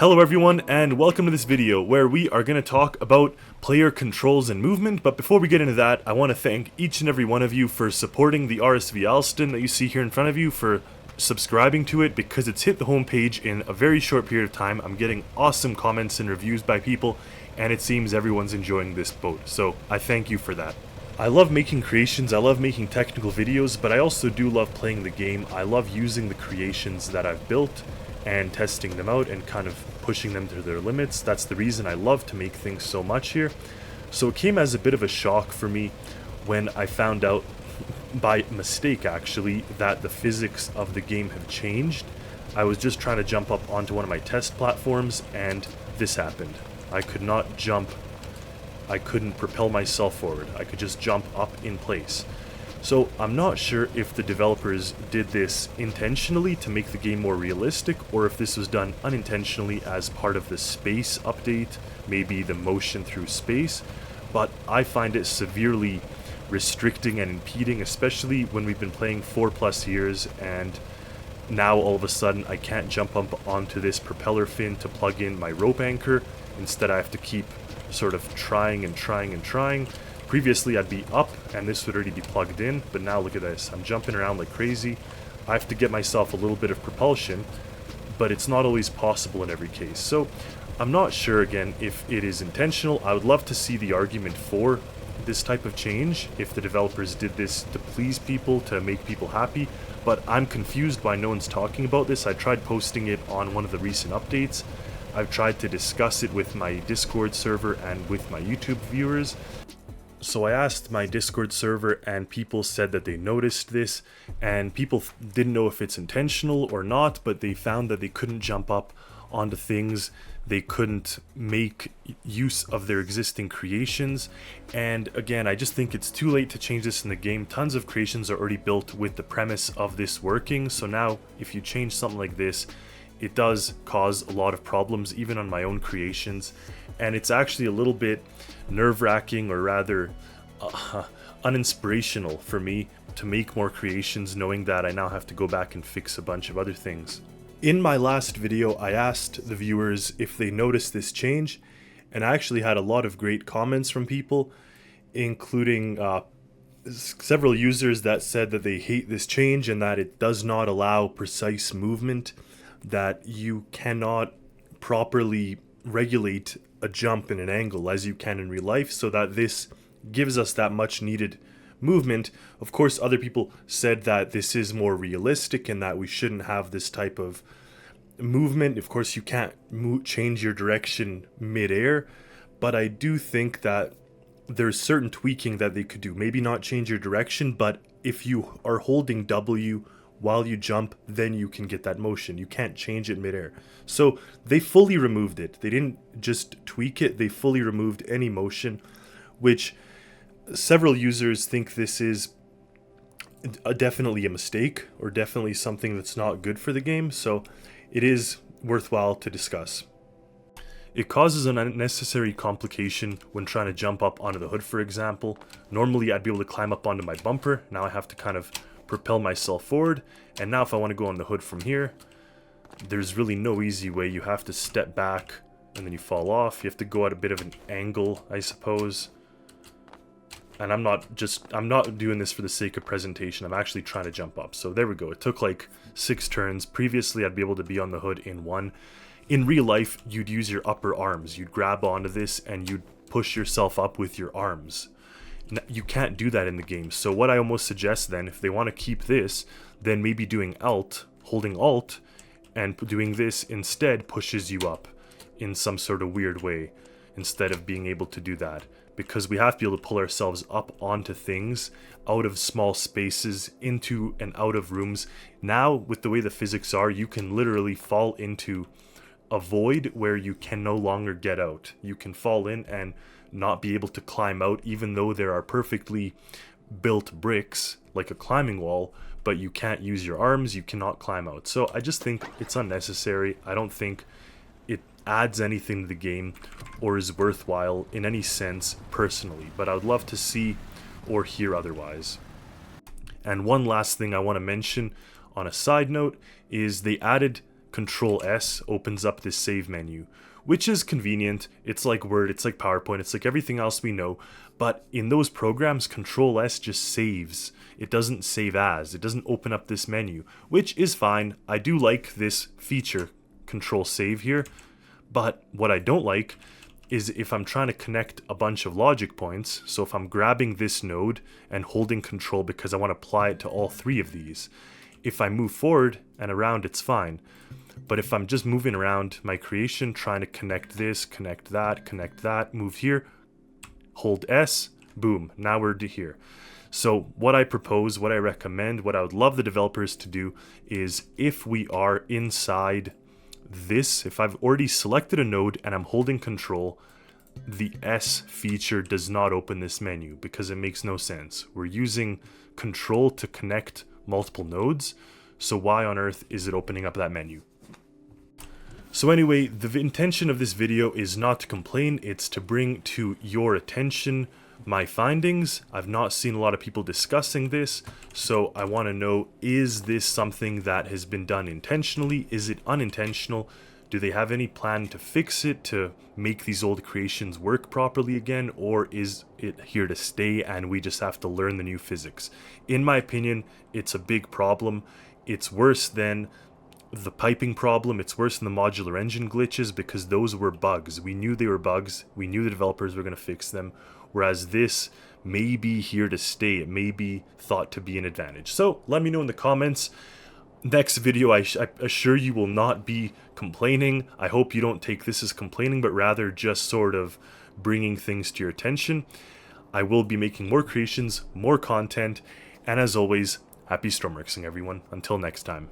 Hello everyone, and welcome to this video where we are going to talk about player controls and movement. But before we get into that, I want to thank each and every one of you for supporting the R.S.V. Alston that you see here in front of you, for subscribing to it, because it's hit the homepage in a very short period of time. I'm getting awesome comments and reviews by people, and it seems everyone's enjoying this boat, so I thank you for that. I love making creations, I love making technical videos, but I also do love playing the game. I love using the creations that I've built and testing them out and kind of pushing them to their limits. That's the reason I love to make things so much here. So it came as a bit of a shock for me when I found out, by mistake actually, that the physics of the game have changed. I was just trying to jump up onto one of my test platforms and this happened. I could not jump, I couldn't propel myself forward, I could just jump up in place. So I'm not sure if the developers did this intentionally to make the game more realistic, or if this was done unintentionally as part of the space update, maybe the motion through space, but I find it severely restricting and impeding, especially when we've been playing 4+ years and now all of a sudden I can't jump up onto this propeller fin to plug in my rope anchor. Instead I have to keep sort of trying and trying and trying. Previously I'd be up and this would already be plugged in, but now look at this, I'm jumping around like crazy. I have to get myself a little bit of propulsion, but it's not always possible in every case. So I'm not sure again if it is intentional. I would love to see the argument for this type of change, if the developers did this to please people, to make people happy, but I'm confused why no one's talking about this. I tried posting it on one of the recent updates. I've tried to discuss it with my Discord server and with my YouTube viewers. So I asked my Discord server and people said that they noticed this, and people didn't know if it's intentional or not, but they found that they couldn't jump up onto things, they couldn't make use of their existing creations. And again, I just think it's too late to change this in the game. Tons of creations are already built with the premise of this working, so now if you change something like this, it does cause a lot of problems even on my own creations, and it's actually a little bit nerve-wracking, or rather uninspirational for me to make more creations, knowing that I now have to go back and fix a bunch of other things. In my last video I asked the viewers if they noticed this change, and I actually had a lot of great comments from people, including several users that said that they hate this change and that it does not allow precise movement, that you cannot properly regulate a jump in an angle as you can in real life, so that this gives us that much needed movement. Of course, other people said that this is more realistic and that we shouldn't have this type of movement. Of course, you can't change your direction mid-air, but I do think that there's certain tweaking that they could do. Maybe not change your direction, but if you are holding W while you jump, then you can get that motion. You can't change it midair. So they fully removed it. They didn't just tweak it, they fully removed any motion, which several users think this is definitely a mistake, or definitely something that's not good for the game, so it is worthwhile to discuss. It causes an unnecessary complication when trying to jump up onto the hood, for example. Normally I'd be able to climb up onto my bumper, now I have to kind of propel myself forward, and now if I want to go on the hood from here, there's really no easy way. You have to step back and then you fall off. You have to go at a bit of an angle, I suppose. And I'm not doing this for the sake of presentation, I'm actually trying to jump up. So there we go, it took like 6 turns. Previously I'd be able to be on the hood in 1. In real life, you'd use your upper arms, you'd grab onto this and you'd push yourself up with your arms. You can't do that in the game. So what I almost suggest then, if they want to keep this, then maybe doing Alt, holding Alt, and doing this instead pushes you up in some sort of weird way, instead of being able to do that. Because we have to be able to pull ourselves up onto things, out of small spaces, into and out of rooms. Now, with the way the physics are, you can literally fall into a void where you can no longer get out. You can fall in and not be able to climb out, even though there are perfectly built bricks like a climbing wall, but you can't use your arms, you cannot climb out. So I just think it's unnecessary. I don't think it adds anything to the game or is worthwhile in any sense personally, but I would love to see or hear otherwise. And one last thing I want to mention on a side note is they added Control S opens up this save menu, which is convenient. It's like Word, it's like PowerPoint, it's like everything else we know. But in those programs, Control S just saves. It doesn't save as. It doesn't open up this menu, which is fine. I do like this feature, Control Save here. But what I don't like is if I'm trying to connect a bunch of logic points. So if I'm grabbing this node and holding Control because I want to apply it to all three of these, if I move forward and around, it's fine. But if I'm just moving around my creation, trying to connect this, connect that, move here, hold S, boom, now we're to here. So what I propose, what I recommend, what I would love the developers to do is if we are inside this, if I've already selected a node and I'm holding Control, the S feature does not open this menu because it makes no sense. We're using Control to connect multiple nodes, so why on earth is it opening up that menu? So anyway, the intention of this video is not to complain, it's to bring to your attention my findings. I've not seen a lot of people discussing this, so I want to know, is this something that has been done intentionally? Is it unintentional? Do they have any plan to fix it, to make these old creations work properly again, or is it here to stay and we just have to learn the new physics? In my opinion, it's a big problem. It's worse than the piping problem, it's worse than the modular engine glitches because those were bugs. We knew they were bugs, we knew the developers were going to fix them, whereas this may be here to stay. It may be thought to be an advantage. So let me know in the comments. Next video, I assure you will not be complaining. I hope you don't take this as complaining, but rather just sort of bringing things to your attention. I will be making more creations, more content, and as always, happy Stormworksing everyone. Until next time.